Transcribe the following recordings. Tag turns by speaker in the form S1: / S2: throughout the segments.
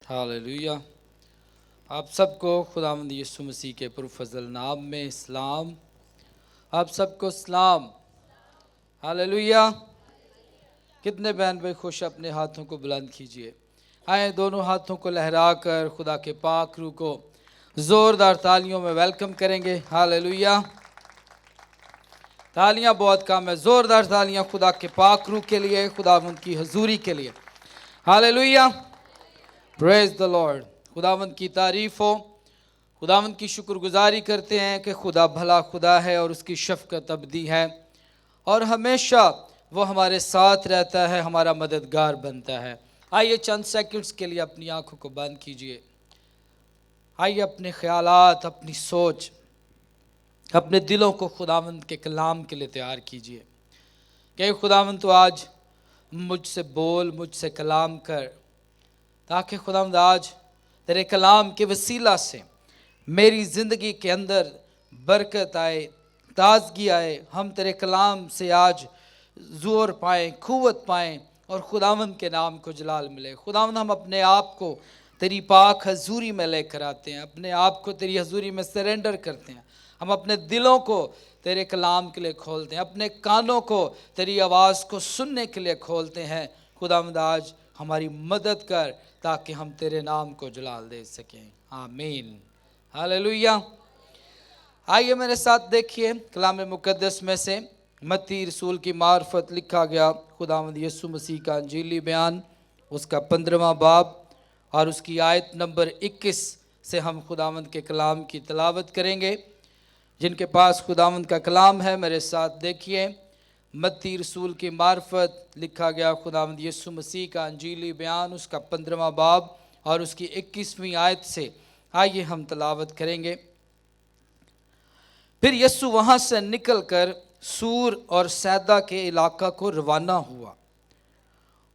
S1: Hallelujah. आप सबको खुदावंद यीशु मसीह के पुरफजल नाम में इस्लाम। आप सबको सलाम। हालेलुया। कितने बहन भाई खुश अपने हाथों को बुलंद कीजिए। आए दोनों हाथों को लहरा कर खुदा के पाक रूह को ज़ोरदार तालियों में वेलकम करेंगे। हालेलुया। तालियां बहुत कम है, ज़ोरदार तालियां खुदा के पाक रूह के लिए, खुदावंद की हजूरी के लिए। हालेलुया। Praise the Lord. खुदावंद की तारीफ हो। खुदावंद की शुक्रगुजारी करते हैं कि खुदा भला खुदा है और उसकी शफकत अबदी है और हमेशा वो हमारे साथ रहता है, हमारा मददगार बनता है। आइए चंद सेकंड्स के लिए अपनी आंखों को बंद कीजिए। आइए अपने ख्यालात, अपनी सोच, अपने दिलों को खुदावंद के कलाम के लिए तैयार कीजिए कि खुदावंद तो आज मुझसे बोल, मुझसे कलाम कर, ताकि खुदावंद आज तेरे कलाम के वसीला से मेरी ज़िंदगी के अंदर बरकत आए, ताजगी आए। हम तेरे कलाम से आज ज़ोर पाएँ, क़ुव्वत पाएँ और खुदावंद के नाम को जलाल मिले। खुदावंद हम अपने आप को तेरी पाक हजूरी में लेकर आते हैं, अपने आप को तेरी हजूरी में सरेंडर करते हैं। हम अपने दिलों को तेरे कलाम के लिए खोलते हैं, अपने कानों को तेरी आवाज़ को सुनने के लिए खोलते हैं। खुदावंद आज हमारी मदद कर ताकि हम तेरे नाम को जलाल दे सकें। आमीन। हालेलुया। आइए मेरे साथ देखिए कलाम मुकद्दस में से मत्ती रसूल की मार्फत लिखा गया खुदावंद यीशु मसीह का अंजीली बयान, उसका 15वां बाब और उसकी आयत नंबर 21 से हम खुदावंद के कलाम की तिलावत करेंगे। जिनके पास खुदावंद का कलाम है मेरे साथ देखिए। मत्ती रसूल की मार्फत लिखा गया खुदावंद यीशु मसीह का अंजीली बयान, उसका 15वां बाब और उसकी 21वीं आयत से आइए हम तिलावत करेंगे। फिर यीशु वहाँ से निकलकर सूर और सैदा के इलाका को रवाना हुआ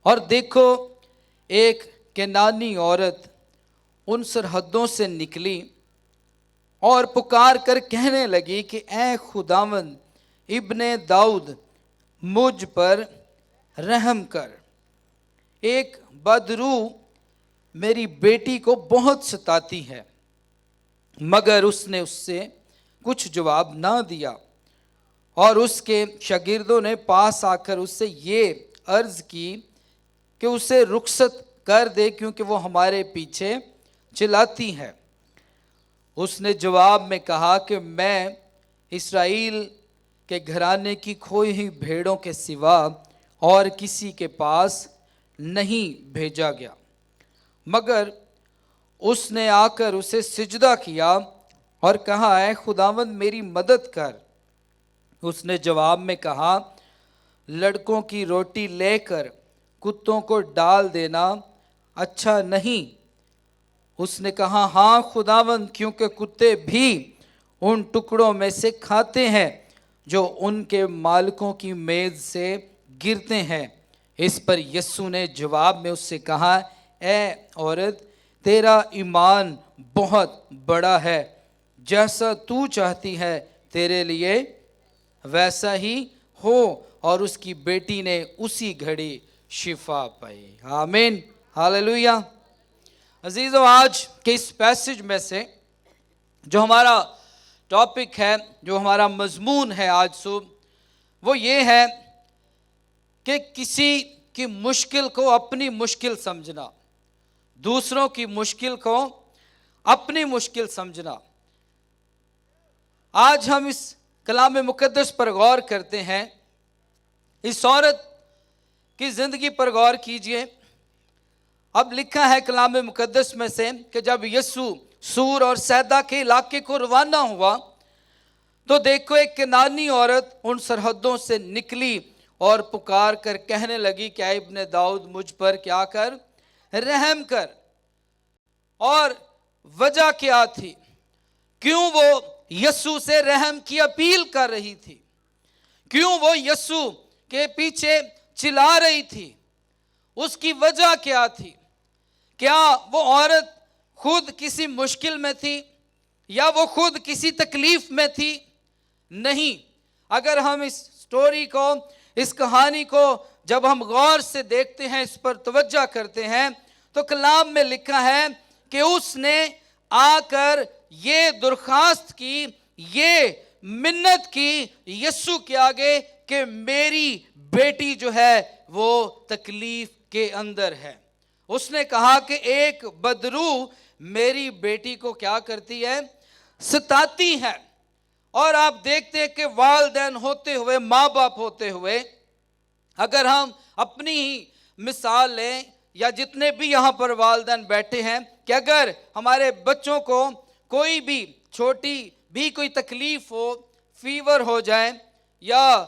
S1: और देखो एक केनानी औरत उन सरहदों से निकली और पुकार कर कहने लगी कि ऐ खुदावंद इब्ने दाऊद मुझ पर रहम कर, एक बदरू मेरी बेटी को बहुत सताती है। मगर उसने उससे कुछ जवाब ना दिया और उसके शागिर्दों ने पास आकर उससे ये अर्ज की कि उसे रुखसत कर दे क्योंकि वो हमारे पीछे चिल्लाती है। उसने जवाब में कहा कि मैं इस्राएल के घराने की खोई हुई भेड़ों के सिवा और किसी के पास नहीं भेजा गया। मगर उसने आकर उसे सिजदा किया और कहा, ऐ खुदावंद मेरी मदद कर। उसने जवाब में कहा, लड़कों की रोटी लेकर कुत्तों को डाल देना अच्छा नहीं। उसने कहा, हाँ खुदावंद, क्योंकि कुत्ते भी उन टुकड़ों में से खाते हैं जो उनके मालिकों की मेज से गिरते हैं। इस पर यीशु ने जवाब में उससे कहा, ऐ औरत, तेरा ईमान बहुत बड़ा है, जैसा तू चाहती है तेरे लिए वैसा ही हो। और उसकी बेटी ने उसी घड़ी शिफा पाई। आमीन। हालेलुया। अजीजों, आज के इस पैसेज में से जो हमारा टॉपिक है, जो हमारा मजमून है आज सुबह, वो ये है कि किसी की मुश्किल को अपनी मुश्किल समझना, दूसरों की मुश्किल को अपनी मुश्किल समझना। आज हम इस कलाम मुकद्दस पर गौर करते हैं। इस औरत की जिंदगी पर गौर कीजिए। अब लिखा है कलाम मुकद्दस में से कि जब यीशु सूर और सैदा के इलाके को रवाना हुआ तो देखो एक केनानी औरत उन सरहदों से निकली और पुकार कर कहने लगी कि ऐ इब्ने दाऊद मुझ पर क्या कर, रहम कर। और वजह क्या थी, क्यों वो यीशु से रहम की अपील कर रही थी, क्यों वो यीशु के पीछे चिल्ला रही थी, उसकी वजह क्या थी? क्या वो औरत खुद किसी मुश्किल में थी या वो खुद किसी तकलीफ में थी? नहीं। अगर हम इस स्टोरी को, इस कहानी को जब हम गौर से देखते हैं, इस पर तवज्जो करते हैं, तो कलाम में लिखा है कि उसने आकर ये दरख्वास्त की, ये मिन्नत की यीशु के आगे कि मेरी बेटी जो है वो तकलीफ के अंदर है। उसने कहा कि एक बदरू मेरी बेटी को क्या करती है, सताती है। और आप देखते हैं कि वालिदैन होते हुए, माँ बाप होते हुए, अगर हम अपनी ही मिसाल लें या जितने भी यहाँ पर वालिदैन बैठे हैं, कि अगर हमारे बच्चों को कोई भी छोटी भी कोई तकलीफ हो, फीवर हो जाए या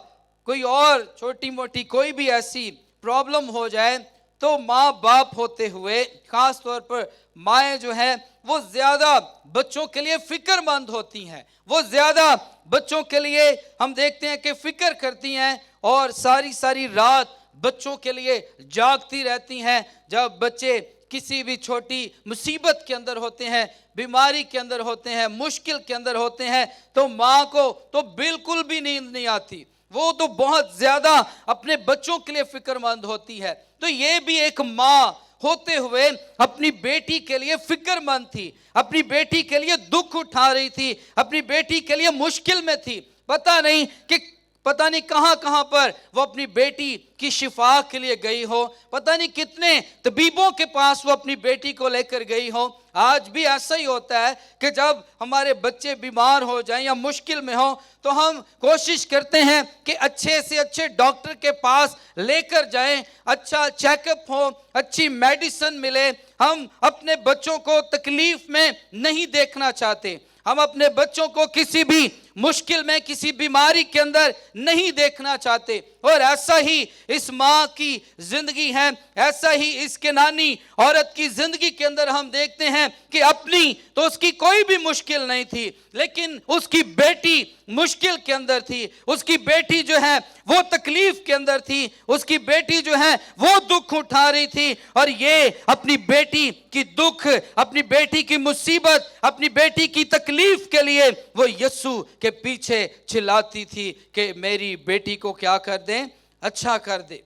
S1: कोई और छोटी मोटी कोई भी ऐसी प्रॉब्लम हो जाए, तो माँ बाप होते हुए, खास तौर पर माएँ जो हैं वो ज़्यादा बच्चों के लिए फिक्रमंद होती हैं, वो ज़्यादा बच्चों के लिए हम देखते हैं कि फिक्र करती हैं और सारी सारी रात बच्चों के लिए जागती रहती हैं। जब बच्चे किसी भी छोटी मुसीबत के अंदर होते हैं, बीमारी के अंदर होते हैं, मुश्किल के अंदर होते हैं, तो माँ को तो बिल्कुल भी नींद नहीं आती, वो तो बहुत ज़्यादा अपने बच्चों के लिए फिक्रमंद होती है। तो ये भी एक माँ होते हुए अपनी बेटी के लिए फिक्रमंद थी, अपनी बेटी के लिए दुख उठा रही थी, अपनी बेटी के लिए मुश्किल में थी। पता नहीं कहां कहां पर वो अपनी बेटी की शिफा के लिए गई हो, पता नहीं कितने तबीबों के पास वो अपनी बेटी को लेकर गई हो। आज भी ऐसा ही होता है कि जब हमारे बच्चे बीमार हो जाएं या मुश्किल में हो, तो हम कोशिश करते हैं कि अच्छे से अच्छे डॉक्टर के पास लेकर जाएं, अच्छा चेकअप हो, अच्छी मेडिसिन मिले। हम अपने बच्चों को तकलीफ में नहीं देखना चाहते, हम अपने बच्चों को किसी भी मुश्किल में, किसी बीमारी के अंदर नहीं देखना चाहते। और ऐसा ही इस माँ की जिंदगी है, ऐसा ही इस केनानी औरत की जिंदगी के अंदर हम देखते हैं कि अपनी तो उसकी कोई भी मुश्किल नहीं थी, लेकिन उसकी बेटी मुश्किल के अंदर थी, उसकी बेटी जो है वो तकलीफ के अंदर थी, उसकी बेटी जो है वो दुख उठा रही थी। और ये अपनी बेटी की दुख, अपनी बेटी की मुसीबत, अपनी बेटी की तकलीफ के लिए वो यीशु के पीछे चिल्लाती थी कि मेरी बेटी को क्या कर दें, अच्छा कर दे।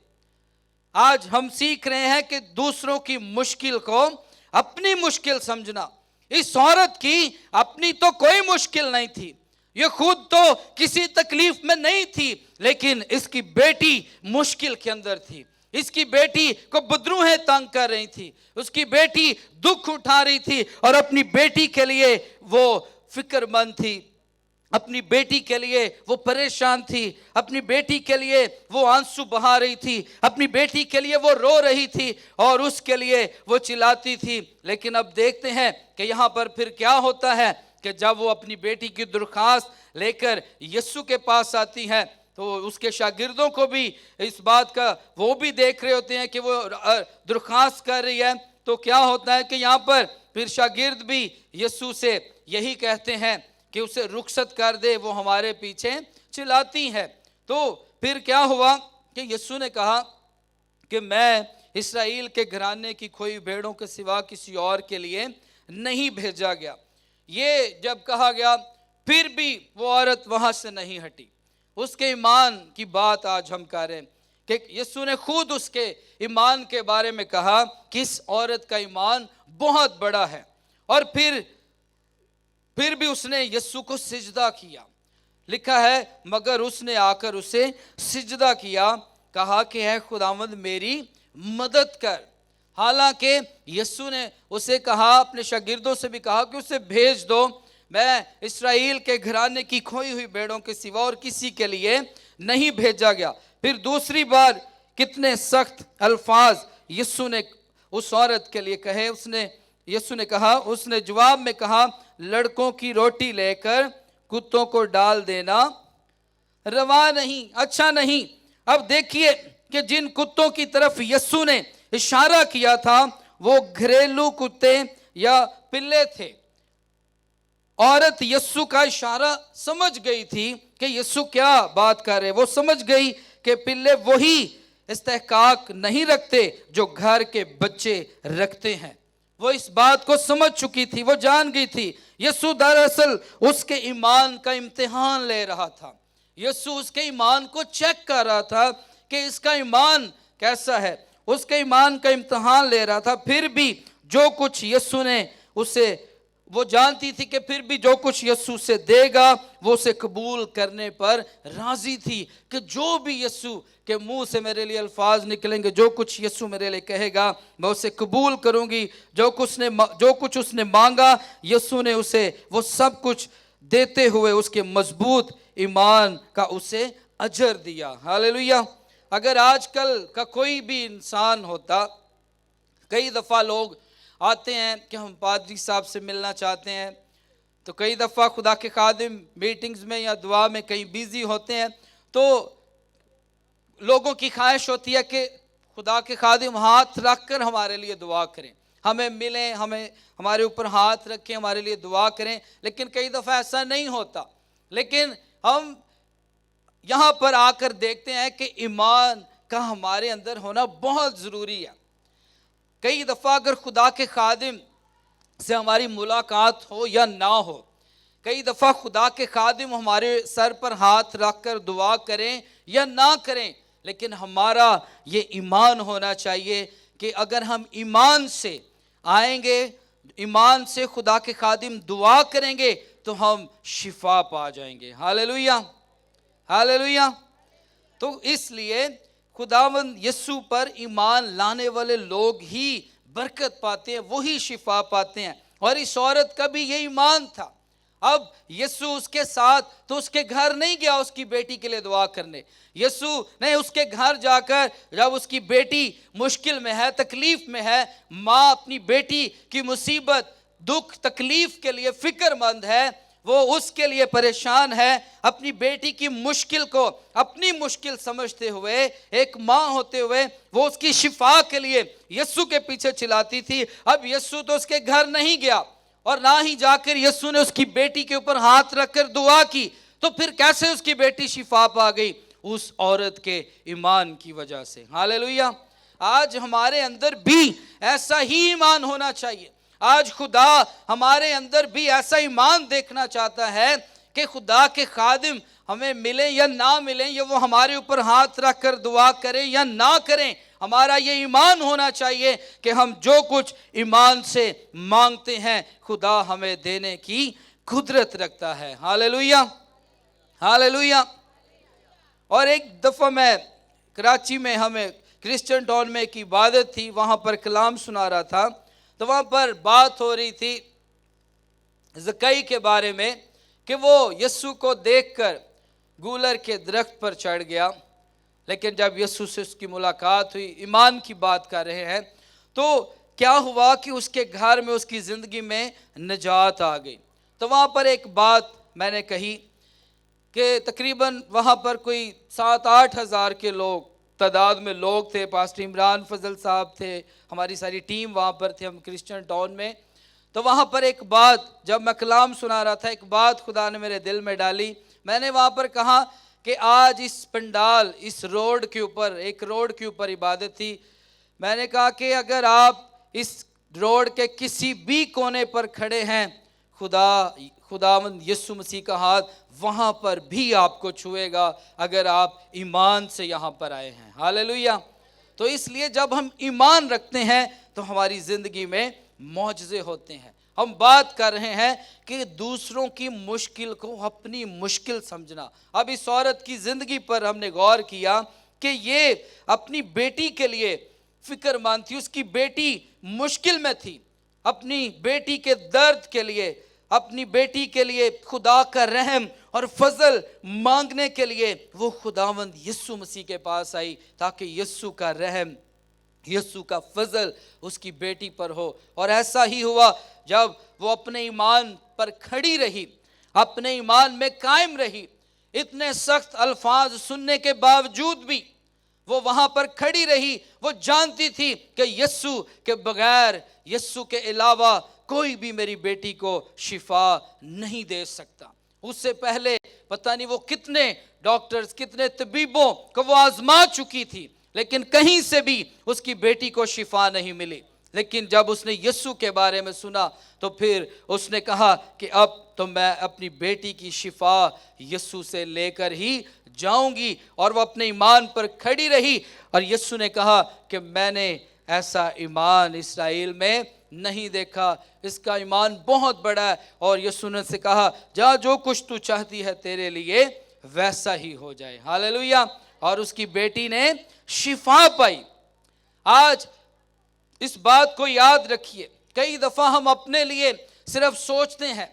S1: आज हम सीख रहे हैं कि दूसरों की मुश्किल को अपनी मुश्किल समझना। इस औरत की अपनी तो कोई मुश्किल नहीं थी, ये खुद तो किसी तकलीफ में नहीं थी, लेकिन इसकी बेटी मुश्किल के अंदर थी, इसकी बेटी को बदरूहें तंग कर रही थी, उसकी बेटी दुख उठा रही थी और अपनी बेटी के लिए वो फिक्रमंद थी, अपनी बेटी के लिए वो परेशान थी, अपनी बेटी के लिए वो आंसू बहा रही थी, अपनी बेटी के लिए वो रो रही थी और उसके लिए वो चिल्लाती थी। लेकिन अब देखते हैं कि यहाँ पर फिर क्या होता है कि जब वो अपनी बेटी की दरख्वास्त लेकर यीशु के पास आती है, तो उसके शागिर्दों को भी इस बात का वो भी देख रहे होते हैं कि वो दरख्वास्त कर रही है। तो क्या होता है कि यहाँ पर फिर शागिर्द भी यीशु से यही कहते हैं कि उसे रुखसत कर दे, वो हमारे पीछे चिल्लाती है। तो फिर क्या हुआ कि यीशु ने कहा कि मैं इस्राएल के घराने की खोई भेड़ों के सिवा किसी और के लिए नहीं भेजा गया। ये जब कहा गया, फिर भी वो औरत वहां से नहीं हटी। उसके ईमान की बात आज हम कर रहे हैं कि यीशु ने खुद उसके ईमान के बारे में कहा कि इस औरत का ईमान बहुत बड़ा है। और फिर भी उसने यीशु को सिजदा किया। लिखा है, मगर उसने आकर उसे सिजदा किया, कहा कि है खुदावंद मेरी मदद कर। हालांकि यीशु ने उसे कहा, अपने शागिर्दों से भी कहा कि उसे भेज दो, मैं इस्राएल के घराने की खोई हुई भेड़ों के सिवा और किसी के लिए नहीं भेजा गया। फिर दूसरी बार कितने सख्त अल्फाज यीशु ने उस औरत के लिए कहे। यीशु ने कहा, उसने जवाब में कहा, लड़कों की रोटी लेकर कुत्तों को डाल देना रवा नहीं, अच्छा नहीं। अब देखिए कि जिन कुत्तों की तरफ यीशु ने इशारा किया था वो घरेलू कुत्ते या पिल्ले थे। औरत यीशु का इशारा समझ गई थी कि यीशु क्या बात कर रहे। वो समझ गई कि पिल्ले वही इस्तेहकाक नहीं रखते जो घर के बच्चे रखते हैं। वो इस बात को समझ चुकी थी, वो जान गई थी। यीशु दरअसल उसके ईमान का इम्तिहान ले रहा था। यीशु उसके ईमान को चेक कर रहा था कि इसका ईमान कैसा है। उसके ईमान का इम्तिहान ले रहा था, फिर भी जो कुछ यीशु ने उसे, वो जानती थी कि फिर भी जो कुछ यीशु से देगा वो उसे कबूल करने पर राजी थी, कि जो भी यीशु के मुंह से मेरे लिए अल्फाज निकलेंगे, जो कुछ यीशु मेरे लिए कहेगा मैं उसे कबूल करूंगी। जो कुछ उसने मांगा यीशु ने उसे वो सब कुछ देते हुए उसके मजबूत ईमान का उसे अजर दिया। हालेलुया। अगर आजकल का कोई भी इंसान होता, कई दफ़ा लोग आते हैं कि हम पादरी साहब से मिलना चाहते हैं, तो कई दफ़ा खुदा के खादिम मीटिंग्स में या दुआ में कहीं बिजी होते हैं, तो लोगों की ख्वाहिश होती है कि खुदा के खादिम हाथ रख कर हमारे लिए दुआ करें, हमें मिलें, हमें हमारे ऊपर हाथ रखें, हमारे लिए दुआ करें। लेकिन कई दफ़ा ऐसा नहीं होता। लेकिन हम यहाँ पर आकर देखते हैं कि ईमान का हमारे अंदर होना बहुत ज़रूरी है। कई दफ़ा अगर खुदा के खादिम से हमारी मुलाकात हो या ना हो, कई दफ़ा खुदा के खादिम हमारे सर पर हाथ रख कर दुआ करें या ना करें, लेकिन हमारा ये ईमान होना चाहिए कि अगर हम ईमान से आएंगे, ईमान से खुदा के खादिम दुआ करेंगे तो हम शिफा पा जाएंगे। Hallelujah, hallelujah. तो इसलिए खुदावंद यीशु पर ईमान लाने वाले लोग ही बरकत पाते हैं, वही शिफा पाते हैं। और इस औरत का भी ये ईमान था। अब यीशु उसके साथ, तो उसके घर नहीं गया उसकी बेटी के लिए दुआ करने। यीशु ने उसके घर जाकर, जब उसकी बेटी मुश्किल में है, तकलीफ में है, माँ अपनी बेटी की मुसीबत, दुख, तकलीफ के लिए फिक्रमंद है, वो उसके लिए परेशान है, अपनी बेटी की मुश्किल को अपनी मुश्किल समझते हुए, एक माँ होते हुए वो उसकी शिफा के लिए यीशु के पीछे चिल्लाती थी। अब यीशु तो उसके घर नहीं गया और ना ही जाकर यीशु ने उसकी बेटी के ऊपर हाथ रखकर दुआ की, तो फिर कैसे उसकी बेटी शिफा पा गई? उस औरत के ईमान की वजह से। हालेलुया। आज हमारे अंदर भी ऐसा ही ईमान होना चाहिए। आज खुदा हमारे अंदर भी ऐसा ईमान देखना चाहता है कि खुदा के खादिम हमें मिले या ना मिले, या वो हमारे ऊपर हाथ रख कर दुआ करें या ना करें, हमारा ये ईमान होना चाहिए कि हम जो कुछ ईमान से मांगते हैं खुदा हमें देने की कुदरत रखता है। Hallelujah, hallelujah. और एक दफ़ा मैं कराची में, हमें क्रिश्चियन टाउन में एक इबादत थी, वहाँ पर कलाम सुना रहा था, तो वहाँ पर बात हो रही थी ज़कई के बारे में कि वो यीशु को देखकर गूलर के दरख्त पर चढ़ गया, लेकिन जब यीशु से उसकी मुलाकात हुई, ईमान की बात कर रहे हैं, तो क्या हुआ कि उसके घर में, उसकी ज़िंदगी में निजात आ गई। तो वहाँ पर एक बात मैंने कही कि तकरीबन वहाँ पर कोई 7-8 हज़ार के लोग तादाद में लोग थे। पास्टर इमरान फजल साहब थे, हमारी सारी टीम वहाँ पर थे, हम क्रिश्चियन टाउन में। तो वहाँ पर एक बात, जब मैं कलाम सुना रहा था, एक बात खुदा ने मेरे दिल में डाली। मैंने वहाँ पर कहा कि आज इस पंडाल, इस रोड के ऊपर, एक रोड के ऊपर इबादत थी। मैंने कहा कि अगर आप इस रोड के किसी भी कोने पर खड़े हैं, खुदावंद यीशु मसीह का हाथ वहाँ पर भी आपको छुएगा, अगर आप ईमान से यहाँ पर आए हैं। हालेलुया। तो इसलिए जब हम ईमान रखते हैं तो हमारी ज़िंदगी में मौजज़े होते हैं। हम बात कर रहे हैं कि दूसरों की मुश्किल को अपनी मुश्किल समझना। अब इस औरत की ज़िंदगी पर हमने गौर किया कि ये अपनी बेटी के लिए फिक्रमंद थी, उसकी बेटी मुश्किल में थी, अपनी बेटी के दर्द के लिए, अपनी बेटी के लिए खुदा का रहम और फजल मांगने के लिए वो खुदावंद यीशु मसीह के पास आई, ताकि यीशु का रहम, यीशु का फजल उसकी बेटी पर हो। और ऐसा ही हुआ, जब वो अपने ईमान पर खड़ी रही, अपने ईमान में कायम रही, इतने सख्त अल्फाज सुनने के बावजूद भी वो वहाँ पर खड़ी रही। वो जानती थी कि यीशु के बगैर, यीशु के अलावा कोई भी मेरी बेटी को शिफा नहीं दे सकता। उससे पहले पता नहीं वो कितने डॉक्टर्स, कितने तबीबों को वो आजमा चुकी थी, लेकिन कहीं से भी उसकी बेटी को शिफा नहीं मिली। लेकिन जब उसने यीशु के बारे में सुना तो फिर उसने कहा कि अब तो मैं अपनी बेटी की शिफा यीशु से लेकर ही जाऊंगी। और वो अपने ईमान पर खड़ी रही। और यीशु ने कहा कि मैंने ऐसा ईमान इसराइल में नहीं देखा, इसका ईमान बहुत बड़ा है। और यीशु ने से कहा, जा जो कुछ तू चाहती है तेरे लिए वैसा ही हो जाए। हालेलुया। और उसकी बेटी ने शिफा पाई। आज इस बात को याद रखिए, कई दफा हम अपने लिए सिर्फ सोचते हैं,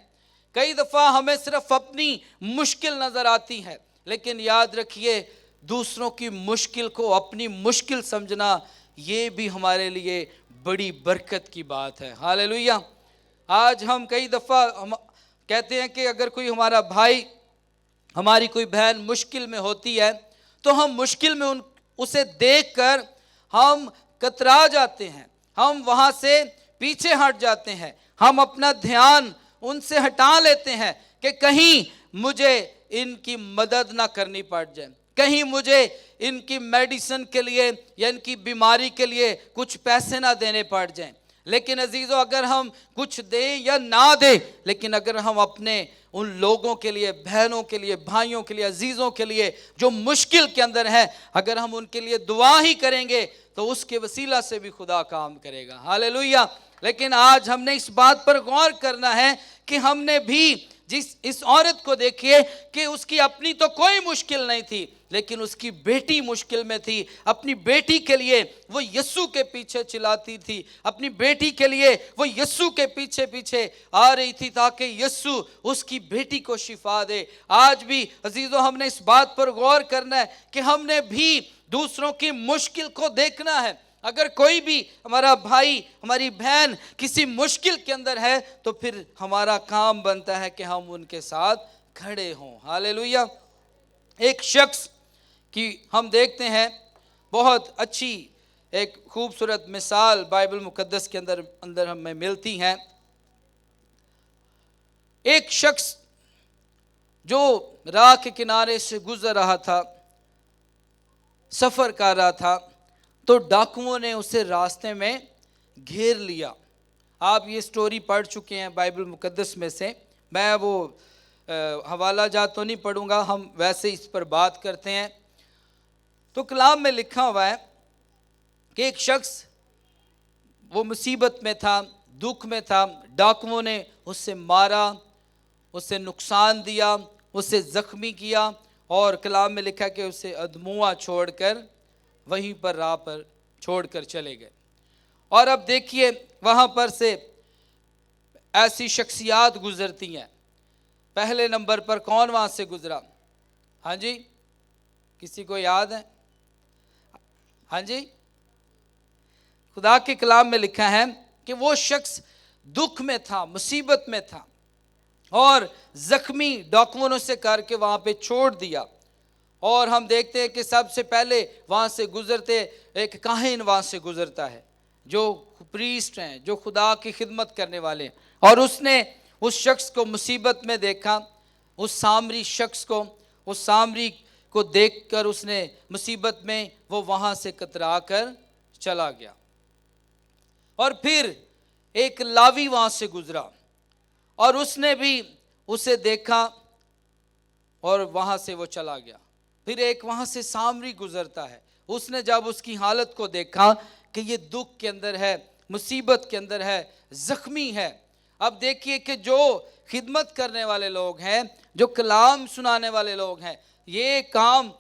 S1: कई दफा हमें सिर्फ अपनी मुश्किल नजर आती है, लेकिन याद रखिए दूसरों की मुश्किल को अपनी मुश्किल समझना ये भी हमारे लिए बड़ी बरकत की बात है। हालेलुया। आज हम कई दफा हम कहते हैं कि अगर कोई हमारा भाई, हमारी कोई बहन मुश्किल में होती है तो हम मुश्किल में उसे देखकर हम कतरा जाते हैं, हम वहां से पीछे हट जाते हैं, हम अपना ध्यान उनसे हटा लेते हैं कि कहीं मुझे इनकी मदद ना करनी पड़ जाए, कहीं मुझे इनकी मेडिसिन के लिए या इनकी बीमारी के लिए कुछ पैसे ना देने पड़ जाएं। लेकिन अजीजों, अगर हम कुछ दें या ना दें, लेकिन अगर हम अपने उन लोगों के लिए, बहनों के लिए, भाइयों के लिए, अजीजों के लिए जो मुश्किल के अंदर हैं, अगर हम उनके लिए दुआ ही करेंगे तो उसके वसीला से भी खुदा काम करेगा। हालेलुया। लेकिन आज हमने इस बात पर गौर करना है कि हमने भी इस औरत को देखिए कि उसकी अपनी तो कोई मुश्किल नहीं थी, लेकिन उसकी बेटी मुश्किल में थी। अपनी बेटी के लिए वो यीशु के पीछे चिल्लाती थी, अपनी बेटी के लिए वो यीशु के पीछे पीछे आ रही थी ताकि यीशु उसकी बेटी को शिफा दे। आज भी अजीजों, हमने इस बात पर गौर करना है कि हमने भी दूसरों की मुश्किल को देखना है। अगर कोई भी हमारा भाई, हमारी बहन किसी मुश्किल के अंदर है तो फिर हमारा काम बनता है कि हम उनके साथ खड़े हों। हालेलुया। एक शख्स की हम देखते हैं, बहुत अच्छी एक खूबसूरत मिसाल बाइबल मुकद्दस के अंदर हमें मिलती है। एक शख्स जो राह के किनारे से गुजर रहा था, सफर कर रहा था, तो डाकुओं ने उसे रास्ते में घेर लिया। आप ये स्टोरी पढ़ चुके हैं बाइबल मुकद्दस में से, मैं वो हवाला जात तो नहीं पढ़ूंगा, हम वैसे इस पर बात करते हैं। तो कलाम में लिखा हुआ है कि एक शख्स वो मुसीबत में था, दुख में था, डाकुओं ने उससे मारा, उससे नुकसान दिया, उससे जख्मी किया, और कलाम में लिखा कि उसे अधमुआ छोड़कर वहीं पर राह पर छोड़कर चले गए। और अब देखिए वहां पर से ऐसी शख्सियात गुजरती हैं। पहले नंबर पर कौन वहां से गुजरा? हाँ जी, किसी को याद है? हाँ जी, खुदा के कलाम में लिखा है कि वो शख्स दुख में था, मुसीबत में था, और जख्मी डाकुओं ने उसे करके वहां पे छोड़ दिया। और हम देखते हैं कि सबसे पहले वहां से गुजरते एक काहिन वहां से गुजरता है, जो प्रीस्ट हैं, जो खुदा की खिदमत करने वाले हैं। और उसने उस शख्स को मुसीबत में देखा, उस सामरी शख्स को, उस सामरी को देखकर उसने मुसीबत में वो वहां से कतरा कर चला गया। और फिर एक लावी वहां से गुजरा और उसने भी उसे देखा और वहां से वो चला गया। फिर एक वहां से सामरी गुजरता है, उसने जब उसकी हालत को देखा कि ये दुख के अंदर है, मुसीबत के अंदर है, जख्मी है। अब देखिए कि जो खिदमत करने वाले लोग हैं, जो कलाम सुनाने वाले लोग हैं, ये काम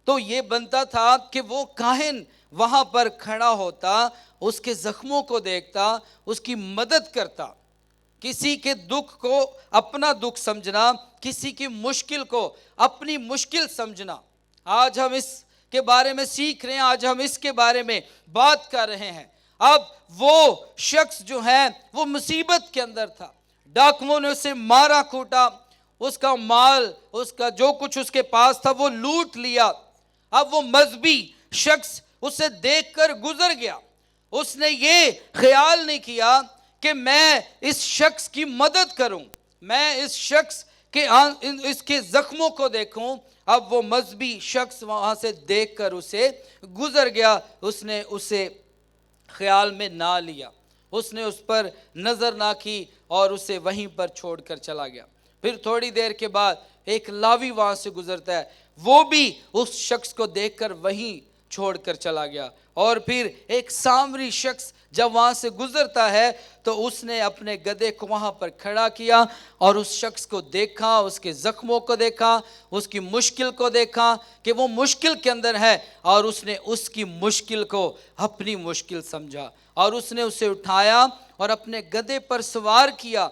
S1: तो ये बनता था कि वो काहिन वहां पर खड़ा होता, उसके जख्मों को देखता, उसकी मदद करता। किसी के दुख को अपना दुख समझना, किसी की मुश्किल को अपनी मुश्किल समझना। आज हम इसके बारे में सीख रहे हैं, आज हम इसके बारे में बात कर रहे हैं। अब वो शख्स जो है वो मुसीबत के अंदर था, डाकुओं ने उसे मारा कूटा, उसका माल, उसका जो कुछ उसके पास था वो लूट लिया। अब वो मजहबी शख्स उसे देखकर गुजर गया, उसने ये ख्याल नहीं किया कि मैं इस शख्स की मदद करूं, मैं इस शख्स के इसके जख्मों को देखूं। अब वो मजहबी शख्स वहां से देखकर उसे गुजर गया, उसने उसे ख्याल में ना लिया, उसने उस पर नजर ना की और उसे वहीं पर छोड़कर चला गया। پھر تھوڑی دیر کے بعد ایک لاوی وہاں سے گزرتا ہے، وہ بھی اس شخص کو دیکھ کر وہیں چھوڑ کر چلا گیا۔ اور پھر ایک سامری شخص جب وہاں سے گزرتا ہے تو اس نے اپنے گدھے کو وہاں پر کھڑا کیا اور اس شخص کو دیکھا، اس کے زخموں کو دیکھا، اس کی مشکل کو دیکھا کہ وہ مشکل کے اندر ہے، اور اس نے اس کی مشکل کو اپنی مشکل سمجھا، اور اس نے اسے اٹھایا اور اپنے گدھے پر سوار کیا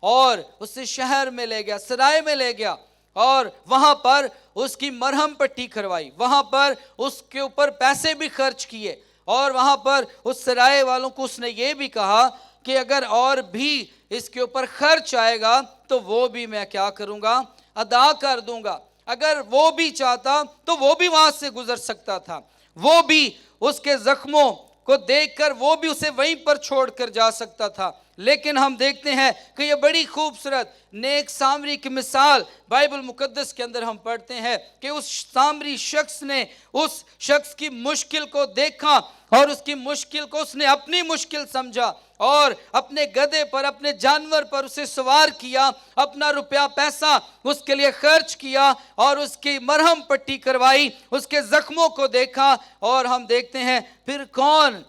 S1: اور اسے شہر میں لے گیا، سرائے میں لے گیا، اور وہاں پر اس کی مرہم پٹی کروائی، وہاں پر اس کے اوپر پیسے بھی خرچ کیے، اور وہاں پر اس سرائے والوں کو اس نے یہ بھی کہا کہ اگر اور بھی اس کے اوپر خرچ آئے گا تو وہ بھی میں کیا کروں گا، ادا کر دوں گا۔ اگر وہ بھی چاہتا تو وہ بھی وہاں سے گزر سکتا تھا، وہ بھی اس کے زخموں کو دیکھ کر وہ بھی اسے وہیں پر چھوڑ کر جا سکتا تھا۔ لیکن ہم دیکھتے ہیں کہ یہ بڑی خوبصورت نیک سامری کی مثال بائبل مقدس کے اندر ہم پڑھتے ہیں کہ اس سامری شخص نے اس شخص کی مشکل کو دیکھا اور اس کی مشکل کو اس نے اپنی مشکل سمجھا اور اپنے گدھے پر، اپنے جانور پر اسے سوار کیا، اپنا روپیہ پیسہ اس کے لیے خرچ کیا اور اس کی مرہم پٹی کروائی، اس کے زخموں کو دیکھا۔ اور ہم دیکھتے ہیں پھر کون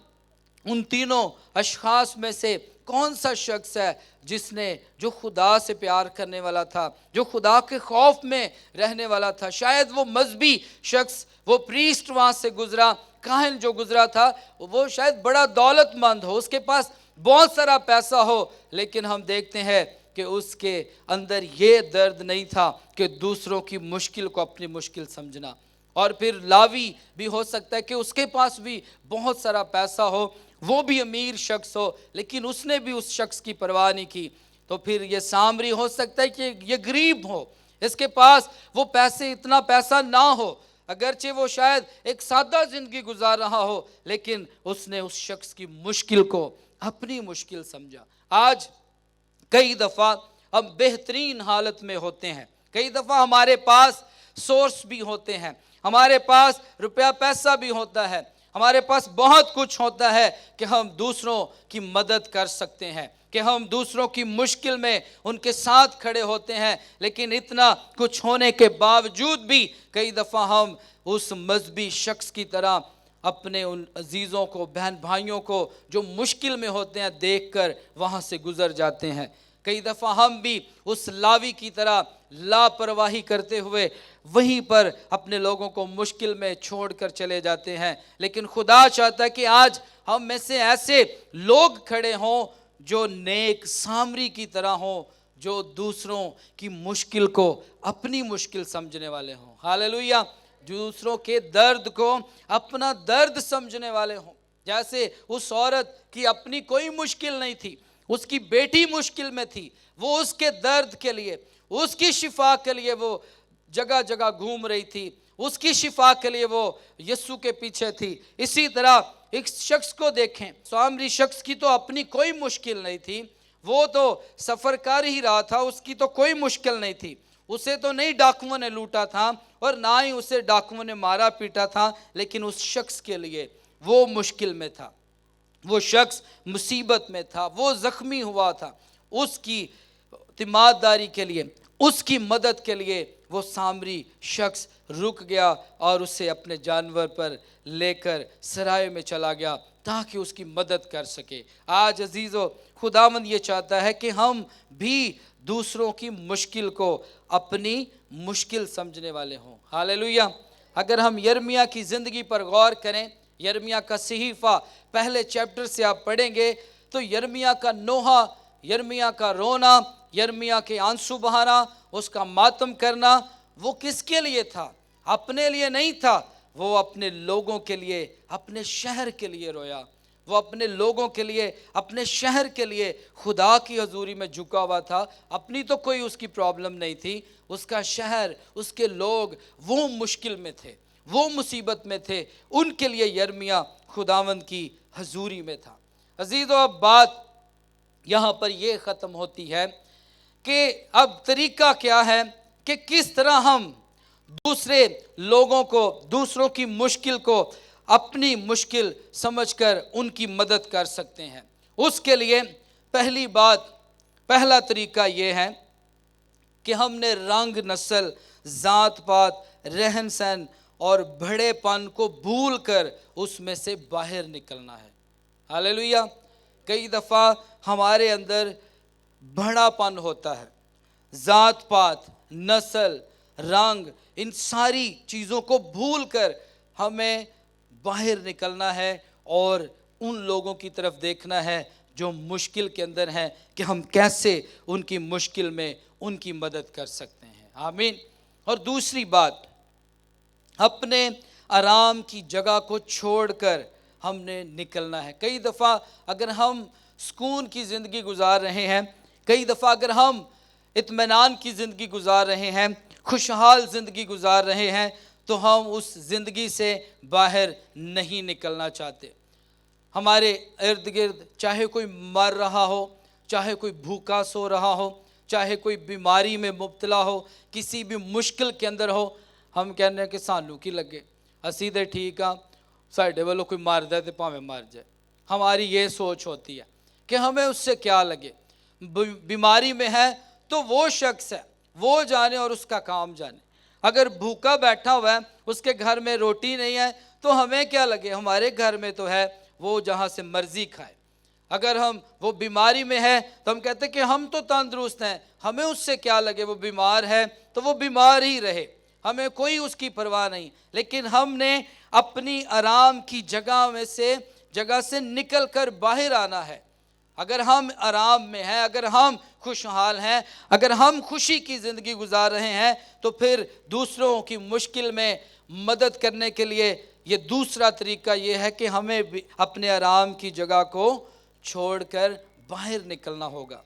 S1: ان تینوں اشخاص میں سے کون سا شخص ہے جس نے، جو خدا سے پیار کرنے والا تھا، جو خدا کے خوف میں رہنے والا تھا، شاید وہ مذہبی شخص، وہ پریسٹ وہاں سے گزرا، کاہن جو گزرا تھا، وہ شاید بڑا دولت مند ہو، اس کے پاس بہت سارا پیسہ ہو، لیکن ہم دیکھتے ہیں کہ اس کے اندر یہ درد نہیں تھا کہ دوسروں کی مشکل کو اپنی مشکل سمجھنا۔ اور پھر لاوی بھی ہو سکتا ہے کہ اس کے پاس بھی بہت سارا پیسہ ہو، وہ بھی امیر شخص ہو، لیکن اس نے بھی اس شخص کی پرواہ نہیں کی۔ تو پھر یہ سامری ہو سکتا ہے کہ یہ غریب ہو، اس کے پاس وہ پیسے، اتنا پیسہ نہ ہو، اگرچہ وہ شاید ایک سادہ زندگی گزار رہا ہو، لیکن اس نے اس شخص کی مشکل کو اپنی مشکل سمجھا۔ آج کئی دفعہ ہم بہترین حالت میں ہوتے ہیں، کئی دفعہ ہمارے پاس سورس بھی ہوتے ہیں، ہمارے پاس روپیہ پیسہ بھی ہوتا ہے، ہمارے پاس بہت کچھ ہوتا ہے کہ ہم دوسروں کی مدد کر سکتے ہیں، کہ ہم دوسروں کی مشکل میں ان کے ساتھ کھڑے ہوتے ہیں، لیکن اتنا کچھ ہونے کے باوجود بھی کئی دفعہ ہم اس مذہبی شخص کی طرح اپنے ان عزیزوں کو، بہن بھائیوں کو جو مشکل میں ہوتے ہیں دیکھ کر وہاں سے گزر جاتے ہیں۔ کئی دفعہ ہم بھی اس لاوی کی طرح لاپرواہی کرتے ہوئے وہیں پر اپنے لوگوں کو مشکل میں چھوڑ کر چلے جاتے ہیں، لیکن خدا چاہتا ہے کہ آج ہم میں سے ایسے لوگ کھڑے ہوں جو نیک سامری کی طرح ہوں، جو دوسروں کی مشکل کو اپنی مشکل سمجھنے والے ہوں۔ ہالیلویہ! دوسروں کے درد کو اپنا درد سمجھنے والے ہوں۔ جیسے اس عورت کی اپنی کوئی مشکل نہیں تھی، اس کی بیٹی مشکل میں تھی، وہ اس کے درد کے لیے، اس کی شفا کے لیے وہ جگہ جگہ گھوم رہی تھی، اس کی شفا کے لیے وہ یسوع کے پیچھے تھی۔ اسی طرح ایک شخص کو دیکھیں، سامری شخص کی تو اپنی کوئی مشکل نہیں تھی، وہ تو سفر کر ہی رہا تھا، اس کی تو کوئی مشکل نہیں تھی، اسے تو نہیں ڈاکوؤں نے لوٹا تھا اور نہ ہی اسے ڈاکوؤں نے مارا پیٹا تھا، لیکن اس شخص کے لیے وہ مشکل میں تھا، وہ شخص مصیبت میں تھا، وہ زخمی ہوا تھا، اس کی تیمارداری کے لیے، اس کی مدد کے لیے وہ سامری شخص رک گیا اور اسے اپنے جانور پر لے کر سرائے میں چلا گیا تاکہ اس کی مدد کر سکے۔ آج عزیزو، خداوند یہ چاہتا ہے کہ ہم بھی دوسروں کی مشکل کو اپنی مشکل سمجھنے والے ہوں۔ ہالیلویہ! اگر ہم یرمیہ کی زندگی پر غور کریں، یرمیہ کا صحیفہ پہلے چیپٹر سے آپ پڑھیں گے تو یرمیہ کا نوحہ، یرمیہ کا رونا، یرمیہ کے آنسو بہانا، اس کا ماتم کرنا، وہ کس کے لیے تھا؟ اپنے لیے نہیں تھا، وہ اپنے لوگوں کے لیے، اپنے شہر کے لیے رویا، وہ اپنے لوگوں کے لیے، اپنے شہر کے لیے خدا کی حضوری میں جھکا ہوا تھا۔ اپنی تو کوئی اس کی پرابلم نہیں تھی، اس کا شہر، اس کے لوگ وہ مشکل میں تھے، وہ مصیبت میں تھے، ان کے لیے یرمیہ خداوند کی حضوری میں تھا۔ عزیزو، اب بات یہاں پر یہ ختم ہوتی ہے کہ اب طریقہ کیا ہے کہ کس طرح ہم دوسرے لوگوں کو، دوسروں کی مشکل کو اپنی مشکل سمجھ کر ان کی مدد کر سکتے ہیں۔ اس کے لیے پہلی بات، پہلا طریقہ یہ ہے کہ ہم نے رنگ نسل، ذات پات، رہن سہن اور بڑے پن کو بھول کر اس میں سے باہر نکلنا ہے۔ ہاللیلویا۔ کئی دفعہ ہمارے اندر بڑا پن ہوتا ہے، ذات پات، نسل، رنگ، ان ساری چیزوں کو بھول کر ہمیں باہر نکلنا ہے اور ان لوگوں کی طرف دیکھنا ہے جو مشکل کے اندر ہیں، کہ ہم کیسے ان کی مشکل میں ان کی مدد کر سکتے ہیں۔ آمین۔ اور دوسری بات، اپنے آرام کی جگہ کو چھوڑ کر ہم نے نکلنا ہے۔ کئی دفعہ اگر ہم سکون کی زندگی گزار رہے ہیں، کئی دفعہ اگر ہم اطمینان کی زندگی گزار رہے ہیں، خوشحال زندگی گزار رہے ہیں، تو ہم اس زندگی سے باہر نہیں نکلنا چاہتے۔ ہمارے ارد گرد چاہے کوئی مر رہا ہو، چاہے کوئی بھوکا سو رہا ہو، چاہے کوئی بیماری میں مبتلا ہو، کسی بھی مشکل کے اندر ہو، ہم کہنے ہیں کہ سانو کی لگے، اسی دے ٹھیک ہاں، ساڈے والوں کوئی مار دے تے پاویں مر جائے۔ ہماری یہ سوچ ہوتی ہے کہ ہمیں اس سے کیا لگے، بیماری میں ہے تو وہ شخص ہے، وہ جانے اور اس کا کام جانے۔ اگر بھوکا بیٹھا ہوا ہے، اس کے گھر میں روٹی نہیں ہے، تو ہمیں کیا لگے، ہمارے گھر میں تو ہے، وہ جہاں سے مرضی کھائے۔ اگر وہ بیماری میں ہے تو ہم کہتے ہیں کہ ہم تو تندرست ہیں، ہمیں اس سے کیا لگے، وہ بیمار ہے تو وہ بیمار ہی رہے، ہمیں کوئی اس کی پرواہ نہیں۔ لیکن ہم نے اپنی آرام کی جگہ سے نکل کر باہر آنا ہے۔ اگر ہم آرام میں ہیں، اگر ہم خوشحال ہیں، اگر ہم خوشی کی زندگی گزار رہے ہیں، تو پھر دوسروں کی مشکل میں مدد کرنے کے لیے یہ دوسرا طریقہ یہ ہے کہ ہمیں بھی اپنے آرام کی جگہ کو چھوڑ کر باہر نکلنا ہوگا۔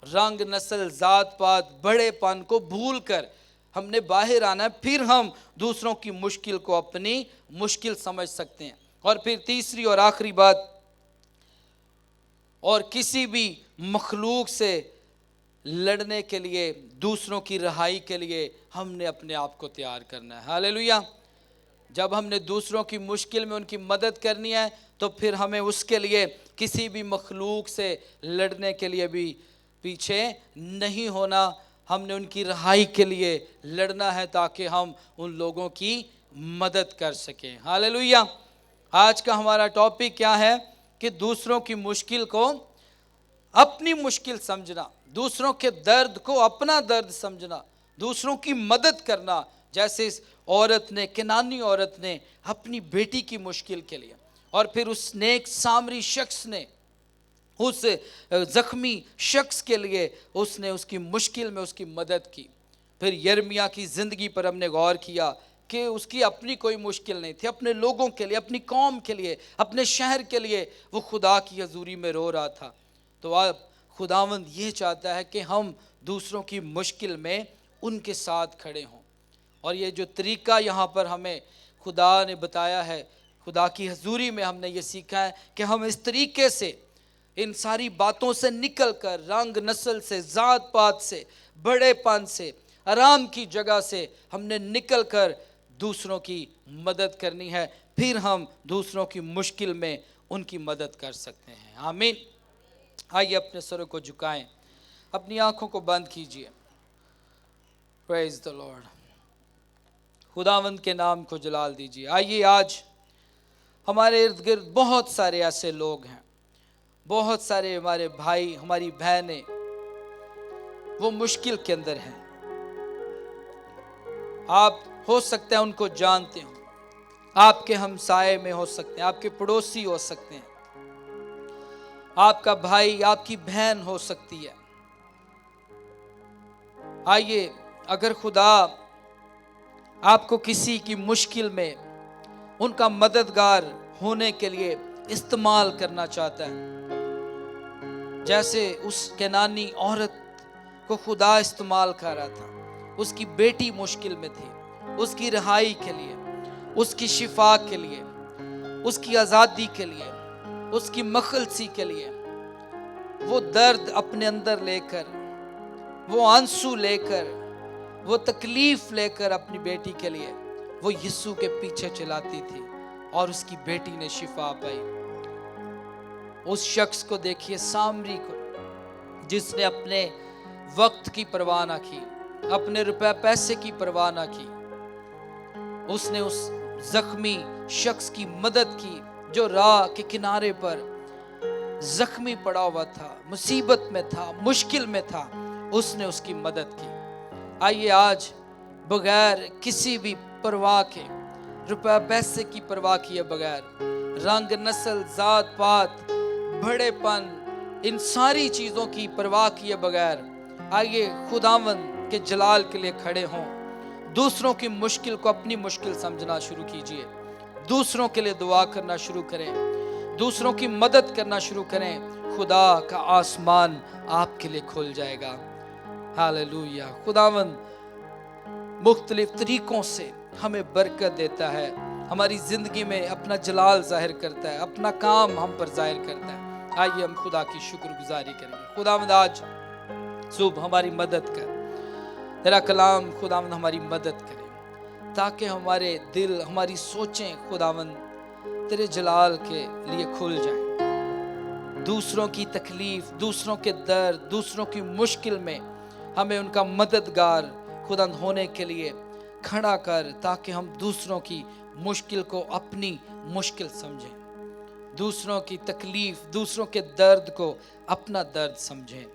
S1: رنگ نسل، ذات پات، بڑے پن کو بھول کر ہم نے باہر آنا ہے، پھر ہم دوسروں کی مشکل کو اپنی مشکل سمجھ سکتے ہیں۔ اور پھر تیسری اور آخری بات، اور کسی بھی مخلوق سے لڑنے کے لیے، دوسروں کی رہائی کے لیے ہم نے اپنے آپ کو تیار کرنا ہے۔ ہاللیلویا۔ جب ہم نے دوسروں کی مشکل میں ان کی مدد کرنی ہے، تو پھر ہمیں اس کے لیے کسی بھی مخلوق سے لڑنے کے لیے بھی پیچھے نہیں ہونا۔ ہم نے ان کی رہائی کے لیے لڑنا ہے تاکہ ہم ان لوگوں کی مدد کر سکیں۔ ہاللیلویا۔ آج کا ہمارا ٹاپک کیا ہے کہ دوسروں کی مشکل کو اپنی مشکل سمجھنا، دوسروں کے درد کو اپنا درد سمجھنا، دوسروں کی مدد کرنا، جیسے اس عورت نے، کنانی عورت نے اپنی بیٹی کی مشکل کے لیے، اور پھر اس نیک سامری شخص نے اس زخمی شخص کے لیے اس نے اس کی مشکل میں اس کی مدد کی۔ پھر یرمیا کی زندگی پر ہم نے غور کیا کہ اس کی اپنی کوئی مشکل نہیں تھی، اپنے لوگوں کے لیے، اپنی قوم کے لیے، اپنے شہر کے لیے وہ خدا کی حضوری میں رو رہا تھا۔ تو اب خداوند یہ چاہتا ہے کہ ہم دوسروں کی مشکل میں ان کے ساتھ کھڑے ہوں۔ اور یہ جو طریقہ یہاں پر ہمیں خدا نے بتایا ہے، خدا کی حضوری میں ہم نے یہ سیکھا ہے کہ ہم اس طریقے سے ان ساری باتوں سے نکل کر، رنگ نسل سے، ذات پات سے، بڑے پن سے، آرام کی جگہ سے ہم نے نکل کر دوسروں کی مدد کرنی ہے، پھر ہم دوسروں کی مشکل میں ان کی مدد کر سکتے ہیں۔ آمین۔ آئیے اپنے سروں کو جھکائیں، اپنی آنکھوں کو بند کیجئے۔ پریز دی لارڈ۔ خداوند کے نام کو جلال دیجئے۔ آئیے، آج ہمارے ارد گرد بہت سارے ایسے لوگ ہیں، بہت سارے ہمارے بھائی، ہماری بہنیں، وہ مشکل کے اندر ہیں۔ آپ ہو سکتا ہے ان کو جانتے ہوں، آپ کے ہمسائے میں ہو سکتے ہیں، آپ کے پڑوسی ہو سکتے ہیں، آپ کا بھائی، آپ کی بہن ہو سکتی ہے۔ آئیے، اگر خدا آپ کو کسی کی مشکل میں ان کا مددگار ہونے کے لیے استعمال کرنا چاہتا ہے، جیسے اس کنانی عورت کو خدا استعمال کر رہا تھا، اس کی بیٹی مشکل میں تھی، اس کی رہائی کے لیے، اس کی شفا کے لیے، اس کی آزادی کے لیے، اس کی مخلصی کے لیے، وہ درد اپنے اندر لے کر، وہ آنسو لے کر، وہ تکلیف لے کر اپنی بیٹی کے لیے وہ یسوع کے پیچھے چلاتی تھی، اور اس کی بیٹی نے شفا پائی۔ اس شخص کو دیکھیے، سامری کو، جس نے اپنے وقت کی پرواہ نہ کی، अपने रुपए पैसे की परवाह ना की, उसने उस जख्मी शख्स की मदद की जो राह के किनारे पर जख्मी पड़ा हुआ था, मुसीबत में था, मुश्किल में था, उसने उसकी मदद की। आइए आज बगैर किसी भी परवाह के, रुपए पैसे की परवाह किए बगैर, रंग नस्ल जात पात बड़ेपन इन सारी चीज़ों की परवाह किए बगैर आइए खुदावंद के जलाल के लिए खड़े हों। दूसरों की मुश्किल को अपनी मुश्किल समझना शुरू कीजिए, दूसरों के लिए दुआ करना शुरू करें, दूसरों की मदद करना शुरू करें। खुदा का आसमान आपके लिए खुल जाएगा। हालेलुया। खुदावंद मुख्तलिफ तरीकों से हमें बरकत देता है, हमारी जिंदगी में अपना जलाल जाहिर करता है, अपना काम हम पर जाहिर करता है। आइए हम खुदा की शुक्रगुजारी करेंगे। खुदावंद आज सुबह हमारी मदद कर, तेरा कलाम खुदावंद हमारी मदद करे ताकि हमारे दिल, हमारी सोचें खुदावंद तेरे जलाल के लिए खुल जाएं। दूसरों की तकलीफ, दूसरों के दर्द, दूसरों की मुश्किल में हमें उनका मददगार खुदावंद होने के लिए खड़ा कर, ताकि हम दूसरों की मुश्किल को अपनी मुश्किल समझें, दूसरों की तकलीफ, दूसरों के दर्द को अपना दर्द समझें।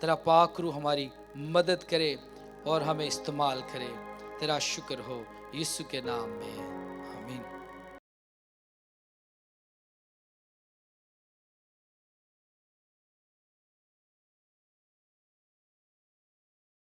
S1: तेरा पाक रूह हमारी मदद करे और हमें इस्तेमाल करे। तेरा शुक्र हो यीशु के नाम में, आमीन।